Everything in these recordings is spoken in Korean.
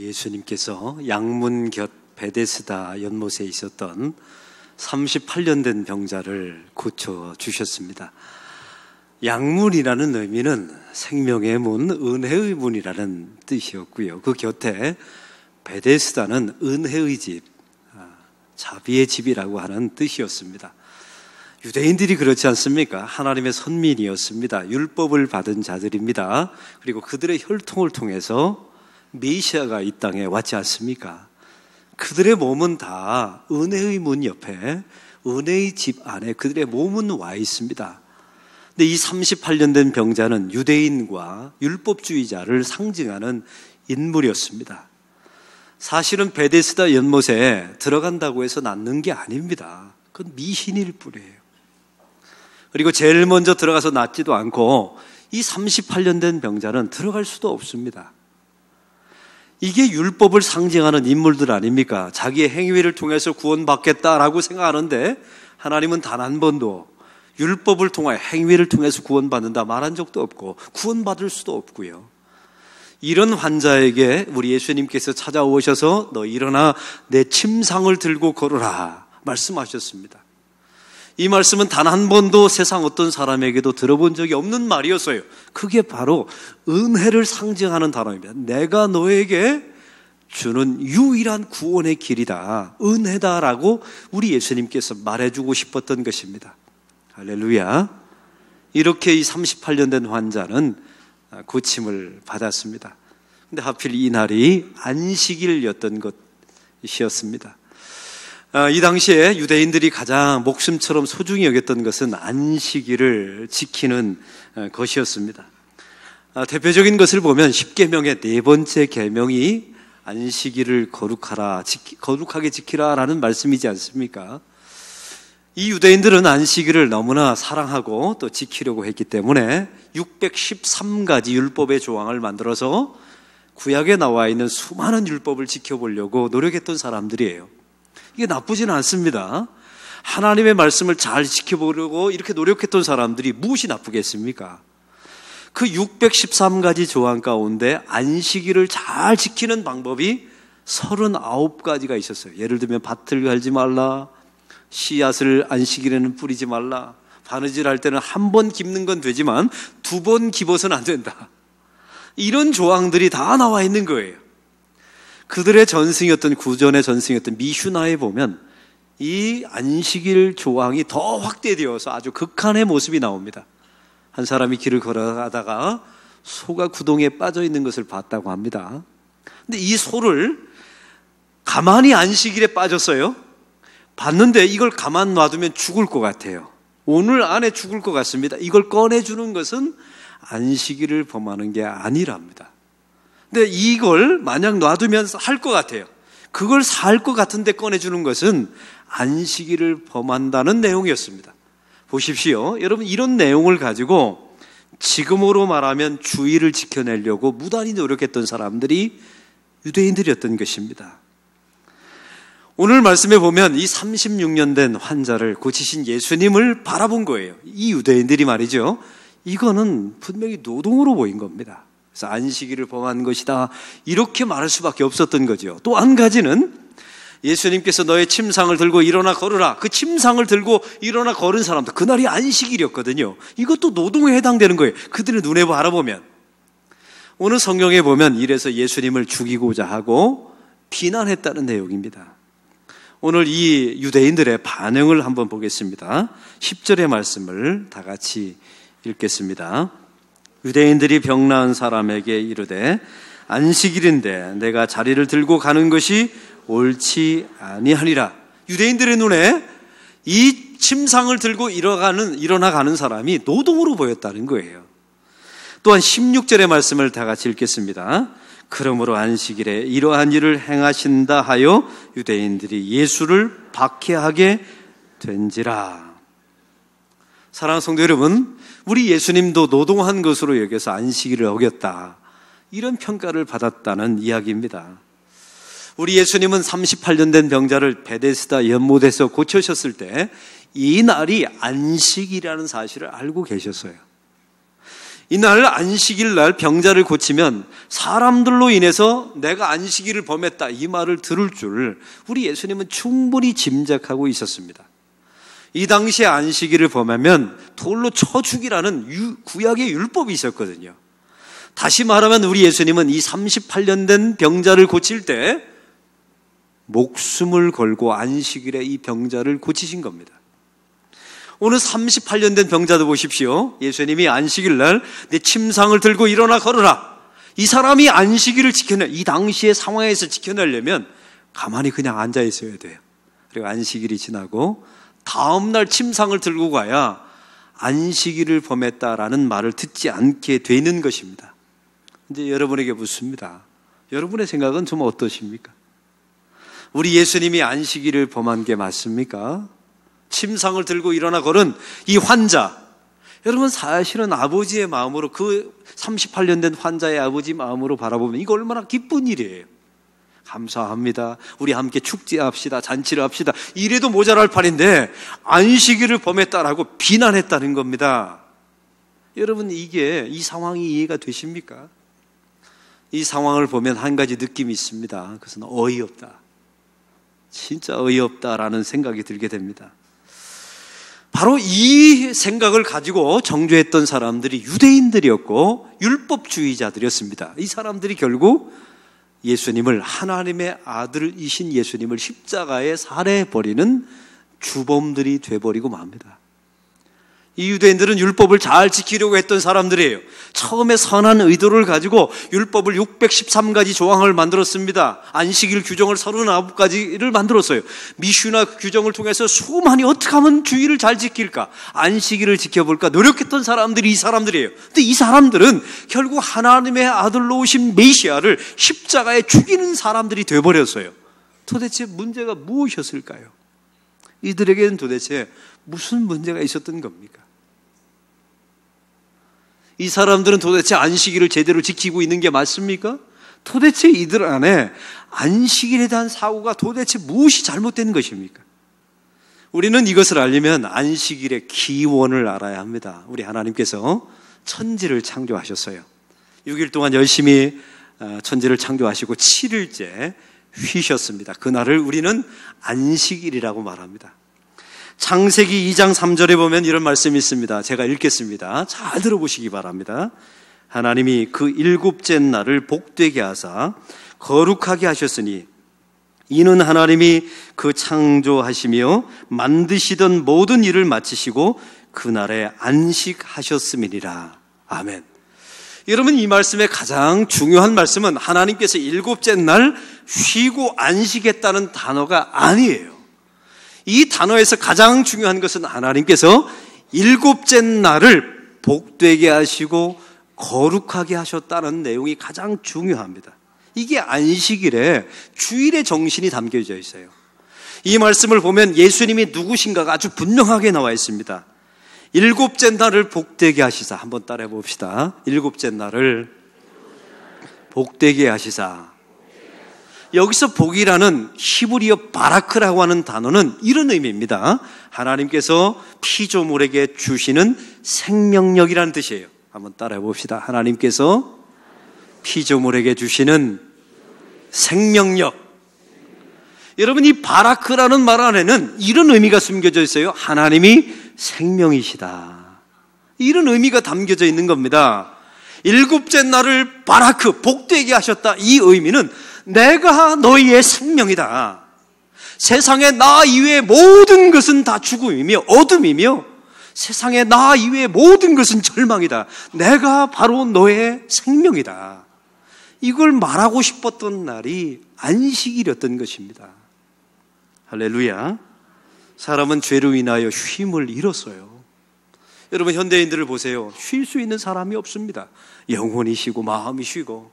예수님께서 양문 곁 베데스다 연못에 있었던 38년 된 병자를 고쳐주셨습니다. 양문이라는 의미는 생명의 문, 은혜의 문이라는 뜻이었고요. 그 곁에 베데스다는 은혜의 집, 자비의 집이라고 하는 뜻이었습니다. 유대인들이 그렇지 않습니까? 하나님의 선민이었습니다. 율법을 받은 자들입니다. 그리고 그들의 혈통을 통해서 메시아가 이 땅에 왔지 않습니까? 그들의 몸은 다 은혜의 문 옆에, 은혜의 집 안에 그들의 몸은 와 있습니다. 근데 이 38년 된 병자는 유대인과 율법주의자를 상징하는 인물이었습니다. 사실은 베데스다 연못에 들어간다고 해서 낫는 게 아닙니다. 그건 미신일 뿐이에요. 그리고 제일 먼저 들어가서 낫지도 않고 이 38년 된 병자는 들어갈 수도 없습니다. 이게 율법을 상징하는 인물들 아닙니까? 자기의 행위를 통해서 구원받겠다라고 생각하는데 하나님은 단 한 번도 율법을 통해 행위를 통해서 구원받는다 말한 적도 없고 구원받을 수도 없고요. 이런 환자에게 우리 예수님께서 찾아오셔서 너 일어나 내 침상을 들고 걸어라 말씀하셨습니다. 이 말씀은 단 한 번도 세상 어떤 사람에게도 들어본 적이 없는 말이었어요. 그게 바로 은혜를 상징하는 단어입니다. 내가 너에게 주는 유일한 구원의 길이다, 은혜다라고 우리 예수님께서 말해주고 싶었던 것입니다. 할렐루야. 이렇게 이 38년 된 환자는 고침을 받았습니다. 근데 하필 이 날이 안식일이었던 것이었습니다. 이 당시에 유대인들이 가장 목숨처럼 소중히 여겼던 것은 안식일을 지키는 것이었습니다. 대표적인 것을 보면 10계명의 네 번째 계명이 안식일을 거룩하게 지키라라는 말씀이지 않습니까? 이 유대인들은 안식일을 너무나 사랑하고 또 지키려고 했기 때문에 613가지 율법의 조항을 만들어서 구약에 나와 있는 수많은 율법을 지켜보려고 노력했던 사람들이에요. 이게 나쁘지는 않습니다. 하나님의 말씀을 잘 지켜보려고 이렇게 노력했던 사람들이 무엇이 나쁘겠습니까? 그 613가지 조항 가운데 안식일을 잘 지키는 방법이 39가지가 있었어요. 예를 들면 밭을 갈지 말라, 씨앗을 안식일에는 뿌리지 말라, 바느질 할 때는 한 번 깁는 건 되지만 2번 깁어서는 안 된다. 이런 조항들이 다 나와 있는 거예요. 그들의 전승이었던, 구전의 전승이었던 미슈나에 보면 이 안식일 조항이 더 확대되어서 아주 극한의 모습이 나옵니다. 한 사람이 길을 걸어가다가 소가 구덩이에 빠져 있는 것을 봤다고 합니다. 근데 이 소를 가만히 안식일에 빠졌어요. 봤는데 이걸 가만 놔두면 죽을 것 같아요. 오늘 안에 죽을 것 같습니다. 이걸 꺼내주는 것은 안식일을 범하는 게 아니랍니다. 근데 이걸 만약 놔두면 할 것 같아요. 그걸 살 것 같은데 꺼내주는 것은 안식일을 범한다는 내용이었습니다. 보십시오. 여러분, 이런 내용을 가지고 지금으로 말하면 주의를 지켜내려고 무단히 노력했던 사람들이 유대인들이었던 것입니다. 오늘 말씀에 보면 이 36년 된 환자를 고치신 예수님을 바라본 거예요. 이 유대인들이 말이죠. 이거는 분명히 노동으로 보인 겁니다. 그래서 안식일을 범한 것이다, 이렇게 말할 수밖에 없었던 거죠. 또 한 가지는 예수님께서 너의 침상을 들고 일어나 걸으라, 그 침상을 들고 일어나 걸은 사람도 그날이 안식일이었거든요. 이것도 노동에 해당되는 거예요. 그들의 눈에 바라보면. 오늘 성경에 보면 이래서 예수님을 죽이고자 하고 비난했다는 내용입니다. 오늘 이 유대인들의 반응을 한번 보겠습니다. 10절의 말씀을 다 같이 읽겠습니다. 유대인들이 병 나은 사람에게 이르되 안식일인데 내가 자리를 들고 가는 것이 옳지 아니하니라. 유대인들의 눈에 이 침상을 들고 일어나 가는 사람이 노동으로 보였다는 거예요. 또한 16절의 말씀을 다 같이 읽겠습니다. 그러므로 안식일에 이러한 일을 행하신다 하여 유대인들이 예수를 박해하게 된지라. 사랑하는 성도 여러분, 우리 예수님도 노동한 것으로 여겨서 안식일을 어겼다, 이런 평가를 받았다는 이야기입니다. 우리 예수님은 38년 된 병자를 베데스다 연못에서 고쳐셨을 때 이 날이 안식이라는 사실을 알고 계셨어요. 이날 안식일 날 병자를 고치면 사람들로 인해서 내가 안식일을 범했다 이 말을 들을 줄 우리 예수님은 충분히 짐작하고 있었습니다. 이 당시에 안식일을 범하면 돌로 쳐 죽이라는 구약의 율법이 있었거든요. 다시 말하면 우리 예수님은 이 38년 된 병자를 고칠 때 목숨을 걸고 안식일에 이 병자를 고치신 겁니다. 오늘 38년 된 병자도 보십시오. 예수님이 안식일 날 내 침상을 들고 일어나 걸으라. 이 사람이 안식일을 이 당시의 상황에서 지켜내려면 가만히 그냥 앉아 있어야 돼요. 그리고 안식일이 지나고 다음날 침상을 들고 가야 안식일을 범했다라는 말을 듣지 않게 되는 것입니다. 이제 여러분에게 묻습니다. 여러분의 생각은 좀 어떠십니까? 우리 예수님이 안식일을 범한 게 맞습니까? 침상을 들고 일어나 걸은 이 환자, 여러분 사실은 아버지의 마음으로 그 38년 된 환자의 아버지 마음으로 바라보면 이거 얼마나 기쁜 일이에요. 감사합니다. 우리 함께 축제합시다. 잔치를 합시다. 이래도 모자랄 판인데 안식일을 범했다라고 비난했다는 겁니다. 여러분 이 상황이 이해가 되십니까? 이 상황을 보면 한 가지 느낌이 있습니다. 그것은 어이없다. 진짜 어이없다라는 생각이 들게 됩니다. 바로 이 생각을 가지고 정죄했던 사람들이 유대인들이었고 율법주의자들이었습니다. 이 사람들이 결국 예수님을, 하나님의 아들이신 예수님을 십자가에 살해해버리는 주범들이 돼버리고 맙니다. 이 유대인들은 율법을 잘 지키려고 했던 사람들이에요. 처음에 선한 의도를 가지고 율법을 613가지 조항을 만들었습니다. 안식일 규정을 39가지를 만들었어요. 미슈나 규정을 통해서 수많이 어떻게 하면 주의를 잘 지킬까, 안식일을 지켜볼까 노력했던 사람들이 이 사람들이에요. 근데 이 사람들은 결국 하나님의 아들로 오신 메시아를 십자가에 죽이는 사람들이 돼버렸어요. 도대체 문제가 무엇이었을까요? 이들에게는 도대체 무슨 문제가 있었던 겁니까? 이 사람들은 도대체 안식일을 제대로 지키고 있는 게 맞습니까? 도대체 이들 안에 안식일에 대한 사고가 도대체 무엇이 잘못된 것입니까? 우리는 이것을 알려면 안식일의 기원을 알아야 합니다. 우리 하나님께서 천지를 창조하셨어요. 6일 동안 열심히 천지를 창조하시고 7일째 쉬셨습니다. 그날을 우리는 안식일이라고 말합니다. 창세기 2장 3절에 보면 이런 말씀이 있습니다. 제가 읽겠습니다. 잘 들어보시기 바랍니다. 하나님이 그 일곱째 날을 복되게 하사 거룩하게 하셨으니 이는 하나님이 그 창조하시며 만드시던 모든 일을 마치시고 그날에 안식하셨음이니라. 아멘. 여러분, 이 말씀의 가장 중요한 말씀은 하나님께서 일곱째 날 쉬고 안식했다는 단어가 아니에요. 이 단어에서 가장 중요한 것은 하나님께서 일곱째 날을 복되게 하시고 거룩하게 하셨다는 내용이 가장 중요합니다. 이게 안식일에 주일의 정신이 담겨져 있어요. 이 말씀을 보면 예수님이 누구신가가 아주 분명하게 나와 있습니다. 일곱째 날을 복되게 하시사. 한번 따라해 봅시다. 일곱째 날을 복되게 하시사. 여기서 복이라는 히브리어 바라크라고 하는 단어는 이런 의미입니다. 하나님께서 피조물에게 주시는 생명력이라는 뜻이에요. 한번 따라해 봅시다. 하나님께서 피조물에게 주시는 생명력. 여러분, 이 바라크라는 말 안에는 이런 의미가 숨겨져 있어요. 하나님이 생명이시다. 이런 의미가 담겨져 있는 겁니다. 일곱째 날을 바라크, 복되게 하셨다. 이 의미는 내가 너희의 생명이다. 세상에 나 이외의 모든 것은 다 죽음이며 어둠이며 세상에 나 이외의 모든 것은 절망이다. 내가 바로 너의 생명이다. 이걸 말하고 싶었던 날이 안식일이었던 것입니다. 할렐루야. 사람은 죄로 인하여 쉼을 잃었어요. 여러분, 현대인들을 보세요. 쉴 수 있는 사람이 없습니다. 영혼이 쉬고 마음이 쉬고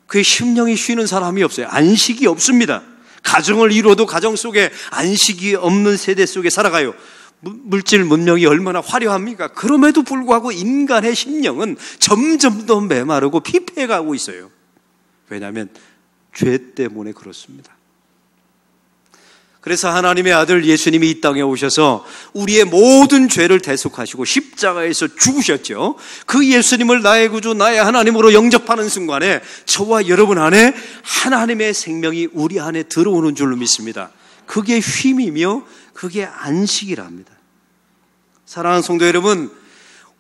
그의 심령이 쉬는 사람이 없어요. 안식이 없습니다. 가정을 이루어도 가정 속에 안식이 없는 세대 속에 살아가요. 물질 문명이 얼마나 화려합니까? 그럼에도 불구하고 인간의 심령은 점점 더 메마르고 피폐해가고 있어요. 왜냐하면 죄 때문에 그렇습니다. 그래서 하나님의 아들 예수님이 이 땅에 오셔서 우리의 모든 죄를 대속하시고 십자가에서 죽으셨죠. 그 예수님을 나의 구주, 나의 하나님으로 영접하는 순간에 저와 여러분 안에 하나님의 생명이 우리 안에 들어오는 줄로 믿습니다. 그게 쉼이며 그게 안식이랍니다. 사랑하는 성도 여러분,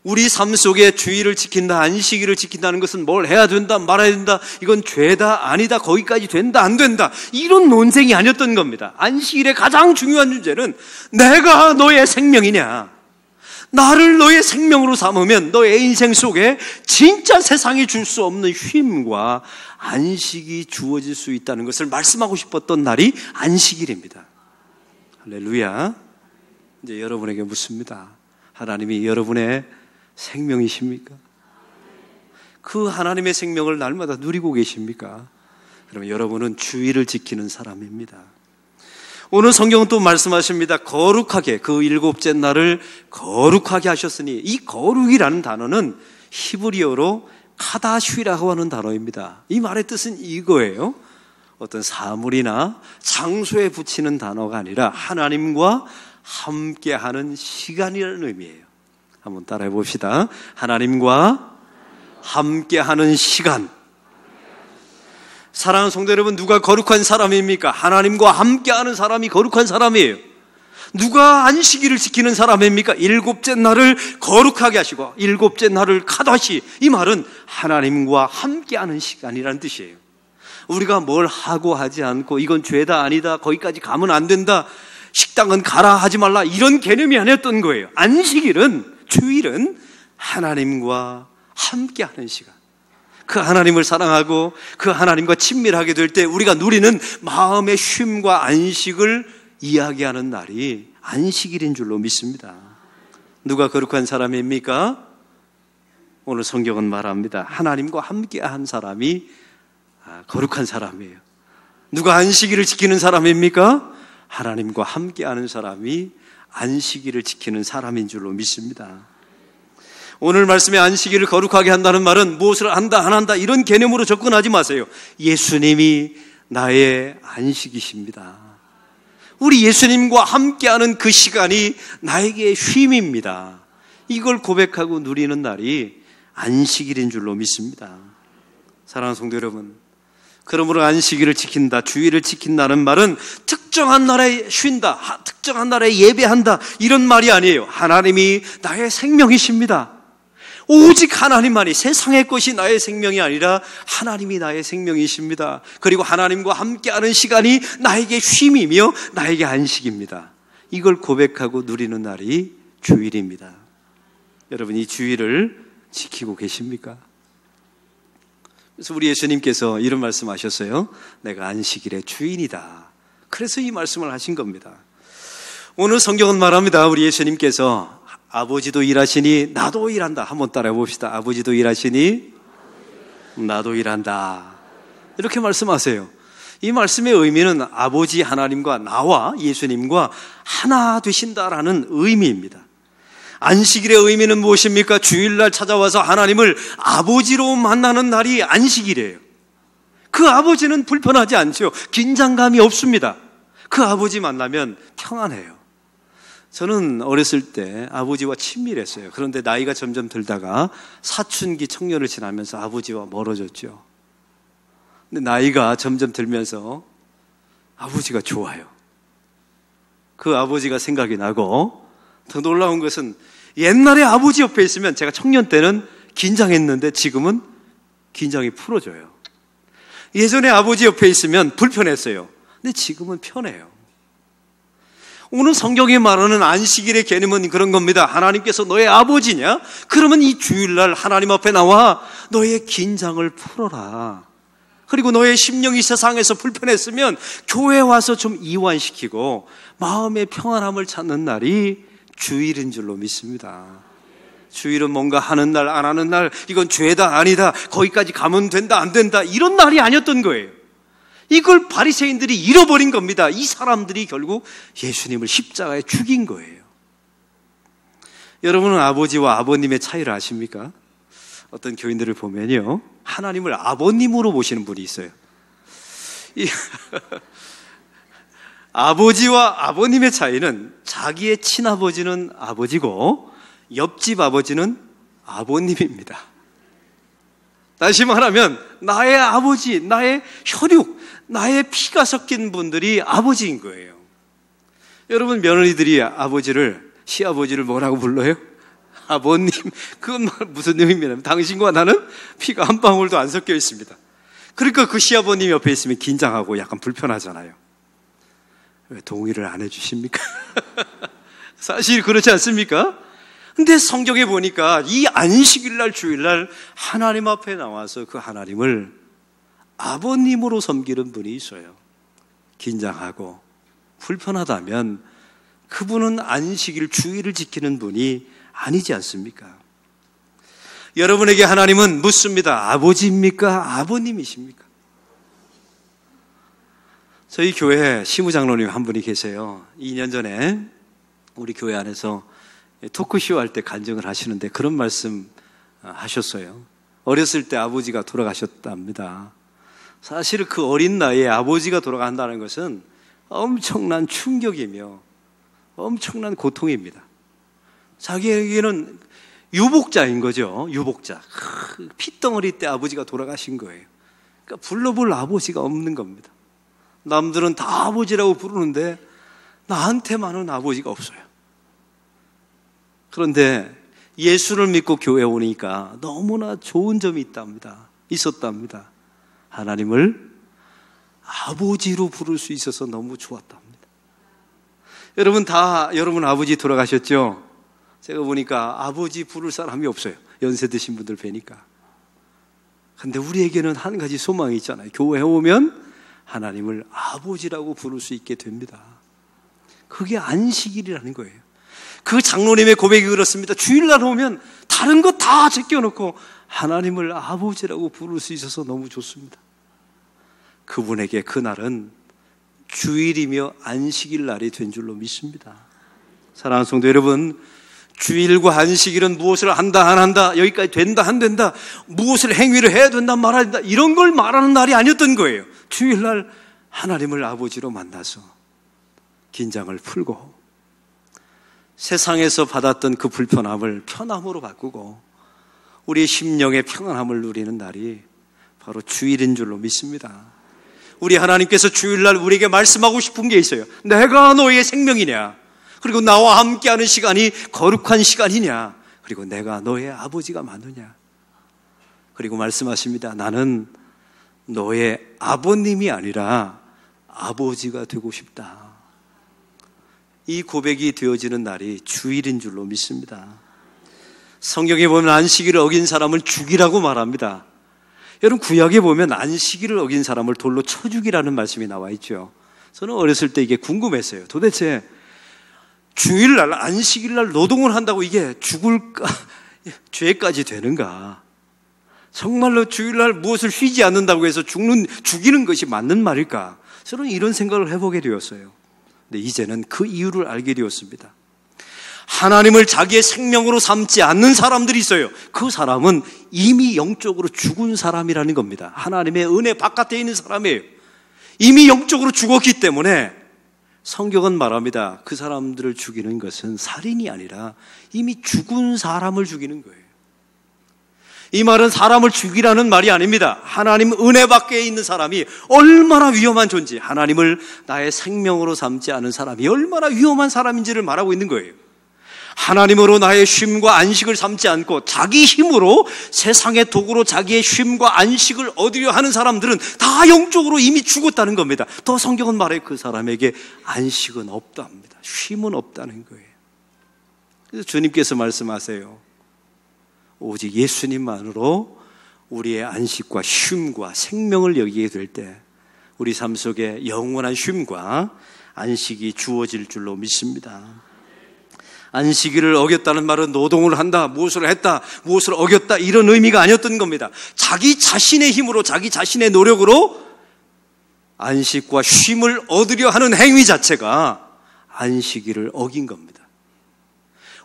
우리 삶 속에 주의를 지킨다, 안식일을 지킨다는 것은 뭘 해야 된다, 말아야 된다, 이건 죄다, 아니다, 거기까지 된다, 안 된다, 이런 논쟁이 아니었던 겁니다. 안식일의 가장 중요한 문제는 내가 너의 생명이냐, 나를 너의 생명으로 삼으면 너의 인생 속에 진짜 세상이 줄 수 없는 쉼과 안식이 주어질 수 있다는 것을 말씀하고 싶었던 날이 안식일입니다. 할렐루야. 이제 여러분에게 묻습니다. 하나님이 여러분의 생명이십니까? 그 하나님의 생명을 날마다 누리고 계십니까? 그러면 여러분은 주의를 지키는 사람입니다. 오늘 성경은 또 말씀하십니다. 거룩하게, 그 일곱째 날을 거룩하게 하셨으니, 이 거룩이라는 단어는 히브리어로 카다쉬라고 하는 단어입니다. 이 말의 뜻은 이거예요. 어떤 사물이나 장소에 붙이는 단어가 아니라 하나님과 함께하는 시간이라는 의미예요. 한번 따라해 봅시다. 하나님과 함께하는 시간. 사랑하는 성도 여러분, 누가 거룩한 사람입니까? 하나님과 함께하는 사람이 거룩한 사람이에요. 누가 안식일을 지키는 사람입니까? 일곱째 날을 거룩하게 하시고 일곱째 날을 카다시. 이 말은 하나님과 함께하는 시간이라는 뜻이에요. 우리가 뭘 하고 하지 않고 이건 죄다, 아니다, 거기까지 가면 안 된다, 식당은 가라, 하지 말라, 이런 개념이 아니었던 거예요. 안식일은, 주일은 하나님과 함께하는 시간. 그 하나님을 사랑하고 그 하나님과 친밀하게 될 때 우리가 누리는 마음의 쉼과 안식을 이야기하는 날이 안식일인 줄로 믿습니다. 누가 거룩한 사람입니까? 오늘 성경은 말합니다. 하나님과 함께한 사람이 거룩한 사람이에요. 누가 안식일을 지키는 사람입니까? 하나님과 함께하는 사람이 안식일을 지키는 사람인 줄로 믿습니다. 오늘 말씀에 안식일을 거룩하게 한다는 말은 무엇을 한다, 안 한다, 이런 개념으로 접근하지 마세요. 예수님이 나의 안식이십니다. 우리 예수님과 함께하는 그 시간이 나에게 쉼입니다. 이걸 고백하고 누리는 날이 안식일인 줄로 믿습니다. 사랑하는 성도 여러분, 그러므로 안식일을 지킨다, 주일을 지킨다는 말은 특정한 날에 쉰다, 특정한 날에 예배한다, 이런 말이 아니에요. 하나님이 나의 생명이십니다. 오직 하나님만이, 세상의 것이 나의 생명이 아니라 하나님이 나의 생명이십니다. 그리고 하나님과 함께하는 시간이 나에게 쉼이며 나에게 안식입니다. 이걸 고백하고 누리는 날이 주일입니다. 여러분, 이 주일을 지키고 계십니까? 그래서 우리 예수님께서 이런 말씀하셨어요. 내가 안식일의 주인이다. 그래서 이 말씀을 하신 겁니다. 오늘 성경은 말합니다. 우리 예수님께서 아버지도 일하시니 나도 일한다. 한번 따라해 봅시다. 아버지도 일하시니 나도 일한다. 이렇게 말씀하세요. 이 말씀의 의미는 아버지 하나님과 나와 예수님과 하나 되신다라는 의미입니다. 안식일의 의미는 무엇입니까? 주일날 찾아와서 하나님을 아버지로 만나는 날이 안식일이에요. 그 아버지는 불편하지 않죠. 긴장감이 없습니다. 그 아버지 만나면 평안해요. 저는 어렸을 때 아버지와 친밀했어요. 그런데 나이가 점점 들다가 사춘기 청년을 지나면서 아버지와 멀어졌죠. 근데 나이가 점점 들면서 아버지가 좋아요. 그 아버지가 생각이 나고, 더 놀라운 것은 옛날에 아버지 옆에 있으면, 제가 청년 때는 긴장했는데 지금은 긴장이 풀어져요. 예전에 아버지 옆에 있으면 불편했어요. 근데 지금은 편해요. 오늘 성경이 말하는 안식일의 개념은 그런 겁니다. 하나님께서 너의 아버지냐? 그러면 이 주일날 하나님 앞에 나와 너의 긴장을 풀어라. 그리고 너의 심령이 세상에서 불편했으면 교회에 와서 좀 이완시키고 마음의 평안함을 찾는 날이 주일인 줄로 믿습니다. 주일은 뭔가 하는 날, 안 하는 날, 이건 죄다, 아니다, 거기까지 가면 된다, 안 된다, 이런 날이 아니었던 거예요. 이걸 바리새인들이 잃어버린 겁니다. 이 사람들이 결국 예수님을 십자가에 죽인 거예요. 여러분은 아버지와 아버님의 차이를 아십니까? 어떤 교인들을 보면요, 하나님을 아버님으로 보시는 분이 있어요. 아버지와 아버님의 차이는 자기의 친아버지는 아버지고 옆집 아버지는 아버님입니다. 다시 말하면 나의 아버지, 나의 혈육, 나의 피가 섞인 분들이 아버지인 거예요. 여러분, 며느리들이 시아버지를 뭐라고 불러요? 아버님. 그건 무슨 의미냐면 당신과 나는 피가 한 방울도 안 섞여 있습니다. 그러니까 그 시아버님 옆에 있으면 긴장하고 약간 불편하잖아요. 왜 동의를 안 해주십니까? 사실 그렇지 않습니까? 근데 성경에 보니까 이 안식일날 주일날 하나님 앞에 나와서 그 하나님을 아버님으로 섬기는 분이 있어요. 긴장하고 불편하다면 그분은 안식일 주일을 지키는 분이 아니지 않습니까? 여러분에게 하나님은 묻습니다. 아버지입니까? 아버님이십니까? 저희 교회에 시무장로님 한 분이 계세요. 2년 전에 우리 교회 안에서 토크쇼 할 때 간증을 하시는데 그런 말씀 하셨어요. 어렸을 때 아버지가 돌아가셨답니다. 사실 그 어린 나이에 아버지가 돌아간다는 것은 엄청난 충격이며 엄청난 고통입니다. 자기에게는 유복자인 거죠. 유복자. 핏덩어리 때 아버지가 돌아가신 거예요. 그러니까 불러볼 아버지가 없는 겁니다. 남들은 다 아버지라고 부르는데 나한테만은 아버지가 없어요. 그런데 예수를 믿고 교회에 오니까 너무나 좋은 점이 있었답니다. 하나님을 아버지로 부를 수 있어서 너무 좋았답니다. 여러분 아버지 돌아가셨죠? 제가 보니까 아버지 부를 사람이 없어요. 연세 드신 분들 뵈니까. 근데 우리에게는 한 가지 소망이 있잖아요. 교회에 오면 하나님을 아버지라고 부를 수 있게 됩니다. 그게 안식일이라는 거예요. 그 장로님의 고백이 그렇습니다. 주일날 오면 다른 거 다 제껴놓고 하나님을 아버지라고 부를 수 있어서 너무 좋습니다. 그분에게 그날은 주일이며 안식일 날이 된 줄로 믿습니다. 사랑하는 성도 여러분, 주일과 안식일은 무엇을 한다 안 한다, 여기까지 된다 안 된다, 무엇을 행위를 해야 된다 말아야 된다, 이런 걸 말하는 날이 아니었던 거예요. 주일날 하나님을 아버지로 만나서 긴장을 풀고 세상에서 받았던 그 불편함을 편함으로 바꾸고 우리의 심령의 평안함을 누리는 날이 바로 주일인 줄로 믿습니다. 우리 하나님께서 주일날 우리에게 말씀하고 싶은 게 있어요. 내가 너의 생명이냐, 그리고 나와 함께하는 시간이 거룩한 시간이냐, 그리고 내가 너의 아버지가 맞느냐. 그리고 말씀하십니다. 나는 너의 아버님이 아니라 아버지가 되고 싶다. 이 고백이 되어지는 날이 주일인 줄로 믿습니다. 성경에 보면 안식일을 어긴 사람을 죽이라고 말합니다. 여러분, 구약에 보면 안식일을 어긴 사람을 돌로 쳐 죽이라는 말씀이 나와 있죠. 저는 어렸을 때 이게 궁금했어요. 도대체 주일날, 안식일날 노동을 한다고 이게 죽을까, 죄까지 되는가? 정말로 주일날 무엇을 쉬지 않는다고 해서 죽이는 것이 맞는 말일까? 저는 이런 생각을 해보게 되었어요. 근데 이제는 그 이유를 알게 되었습니다. 하나님을 자기의 생명으로 삼지 않는 사람들이 있어요. 그 사람은 이미 영적으로 죽은 사람이라는 겁니다. 하나님의 은혜 바깥에 있는 사람이에요. 이미 영적으로 죽었기 때문에 성경은 말합니다. 그 사람들을 죽이는 것은 살인이 아니라 이미 죽은 사람을 죽이는 거예요. 이 말은 사람을 죽이라는 말이 아닙니다. 하나님 은혜 밖에 있는 사람이 얼마나 위험한 존재, 하나님을 나의 생명으로 삼지 않은 사람이 얼마나 위험한 사람인지를 말하고 있는 거예요. 하나님으로 나의 쉼과 안식을 삼지 않고 자기 힘으로 세상의 도구로 자기의 쉼과 안식을 얻으려 하는 사람들은 다 영적으로 이미 죽었다는 겁니다. 또 성경은 말해요. 그 사람에게 안식은 없답니다. 쉼은 없다는 거예요. 그래서 주님께서 말씀하세요. 오직 예수님만으로 우리의 안식과 쉼과 생명을 여기게 될 때 우리 삶 속에 영원한 쉼과 안식이 주어질 줄로 믿습니다. 안식일을 어겼다는 말은 노동을 한다, 무엇을 했다, 무엇을 어겼다, 이런 의미가 아니었던 겁니다. 자기 자신의 힘으로, 자기 자신의 노력으로 안식과 쉼을 얻으려 하는 행위 자체가 안식일을 어긴 겁니다.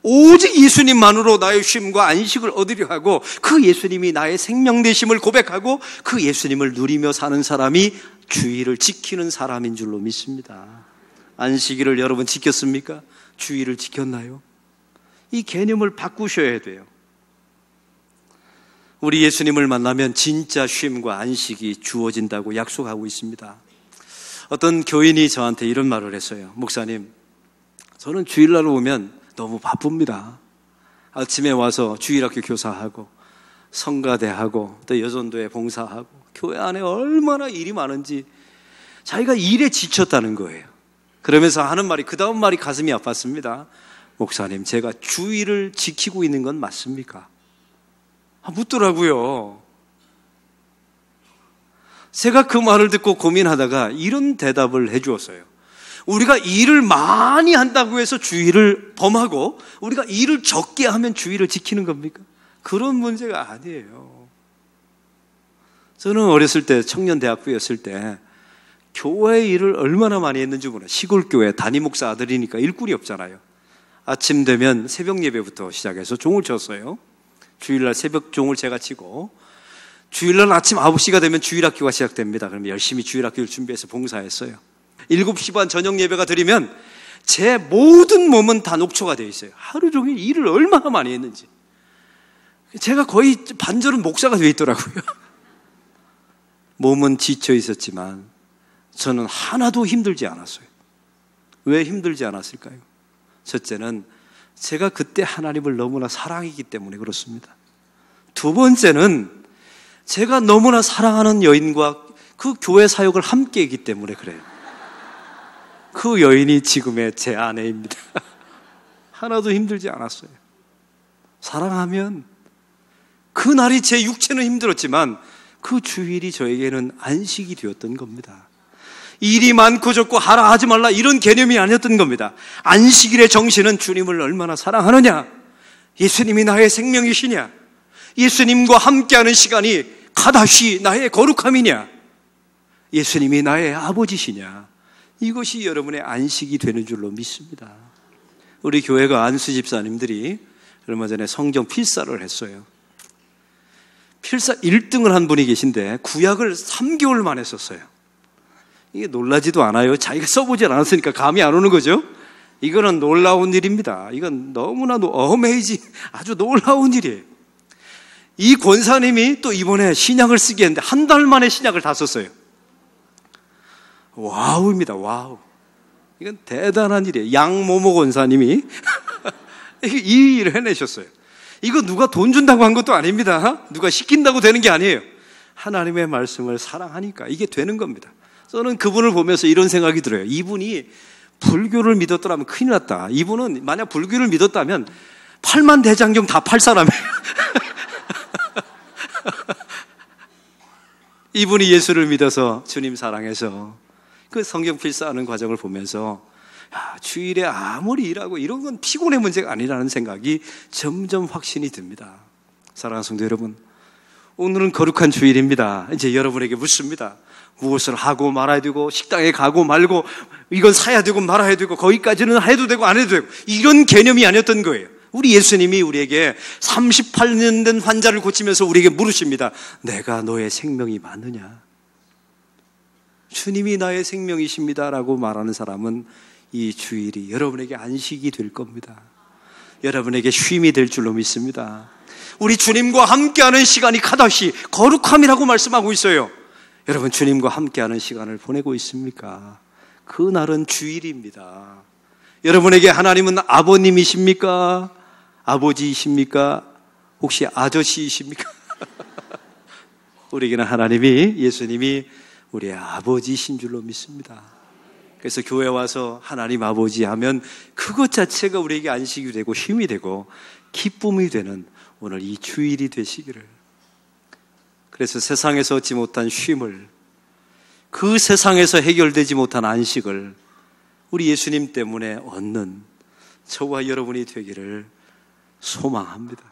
오직 예수님만으로 나의 쉼과 안식을 얻으려 하고 그 예수님이 나의 생명 되심을 고백하고 그 예수님을 누리며 사는 사람이 주일을 지키는 사람인 줄로 믿습니다. 안식일을 여러분 지켰습니까? 주일을 지켰나요? 이 개념을 바꾸셔야 돼요. 우리 예수님을 만나면 진짜 쉼과 안식이 주어진다고 약속하고 있습니다. 어떤 교인이 저한테 이런 말을 했어요. 목사님, 저는 주일날 오면 너무 바쁩니다. 아침에 와서 주일학교 교사하고 성가대하고 또 여전도에 봉사하고 교회 안에 얼마나 일이 많은지 자기가 일에 지쳤다는 거예요. 그러면서 하는 말이, 그 다음 말이 가슴이 아팠습니다. 목사님, 제가 주일을 지키고 있는 건 맞습니까? 묻더라고요. 제가 그 말을 듣고 고민하다가 이런 대답을 해주었어요. 우리가 일을 많이 한다고 해서 주일을 범하고 우리가 일을 적게 하면 주일을 지키는 겁니까? 그런 문제가 아니에요. 저는 어렸을 때, 청년대학부였을 때 교회 일을 얼마나 많이 했는지 몰라요. 시골교회 담임목사 아들이니까 일꾼이 없잖아요. 아침 되면 새벽 예배부터 시작해서 종을 쳤어요. 주일날 새벽 종을 제가 치고, 주일날 아침 9시가 되면 주일학교가 시작됩니다. 그럼 열심히 주일학교를 준비해서 봉사했어요. 7시 반 저녁 예배가 드리면 제 모든 몸은 다 녹초가 되어 있어요. 하루 종일 일을 얼마나 많이 했는지. 제가 거의 반절은 목사가 되어 있더라고요. 몸은 지쳐 있었지만 저는 하나도 힘들지 않았어요. 왜 힘들지 않았을까요? 첫째는 제가 그때 하나님을 너무나 사랑했기 때문에 그렇습니다. 두 번째는 제가 너무나 사랑하는 여인과 그 교회 사역을 함께 했기 때문에 그래요. 그 여인이 지금의 제 아내입니다. 하나도 힘들지 않았어요. 사랑하면 그날이 제 육체는 힘들었지만 그 주일이 저에게는 안식이 되었던 겁니다. 일이 많고 적고 하라 하지 말라 이런 개념이 아니었던 겁니다. 안식일의 정신은 주님을 얼마나 사랑하느냐, 예수님이 나의 생명이시냐, 예수님과 함께하는 시간이 가다시 나의 거룩함이냐, 예수님이 나의 아버지시냐, 이것이 여러분의 안식이 되는 줄로 믿습니다. 우리 교회가 안수 집사님들이 얼마 전에 성경 필사를 했어요. 필사 1등을 한 분이 계신데 구약을 3개월 만에 썼어요. 이게 놀라지도 않아요. 자기가 써보질 않았으니까 감이 안 오는 거죠. 이거는 놀라운 일입니다. 이건 너무나도 어메이징, 아주 놀라운 일이에요. 이 권사님이 또 이번에 신약을 쓰게 했는데 한 달 만에 신약을 다 썼어요. 와우입니다. 와우. 이건 대단한 일이에요. 양모모 권사님이 이 일을 해내셨어요. 이거 누가 돈 준다고 한 것도 아닙니다. 누가 시킨다고 되는 게 아니에요. 하나님의 말씀을 사랑하니까 이게 되는 겁니다. 저는 그분을 보면서 이런 생각이 들어요. 이분이 불교를 믿었더라면 큰일 났다. 이분은 만약 불교를 믿었다면 8만 대장경 다 팔 사람이에요. 이분이 예수를 믿어서 주님 사랑해서 그 성경 필사하는 과정을 보면서 주일에 아무리 일하고 이런 건 피곤의 문제가 아니라는 생각이 점점 확신이 듭니다. 사랑하는 성도 여러분, 오늘은 거룩한 주일입니다. 이제 여러분에게 묻습니다. 무엇을 하고 말아야 되고, 식당에 가고 말고, 이건 사야 되고 말아야 되고, 거기까지는 해도 되고 안 해도 되고, 이런 개념이 아니었던 거예요. 우리 예수님이 우리에게 38년 된 환자를 고치면서 우리에게 물으십니다. 내가 너의 생명이 맞느냐? 주님이 나의 생명이십니다라고 말하는 사람은 이 주일이 여러분에게 안식이 될 겁니다. 여러분에게 쉼이 될 줄로 믿습니다. 우리 주님과 함께하는 시간이 카다시 거룩함이라고 말씀하고 있어요. 여러분, 주님과 함께하는 시간을 보내고 있습니까? 그날은 주일입니다. 여러분에게 하나님은 아버님이십니까? 아버지이십니까? 혹시 아저씨이십니까? 우리에게는 하나님이, 예수님이 우리의 아버지이신 줄로 믿습니다. 그래서 교회 와서 하나님 아버지 하면 그것 자체가 우리에게 안식이 되고 힘이 되고 기쁨이 되는 오늘 이 주일이 되시기를. 그래서 세상에서 얻지 못한 쉼을, 그 세상에서 해결되지 못한 안식을 우리 예수님 때문에 얻는 저와 여러분이 되기를 소망합니다.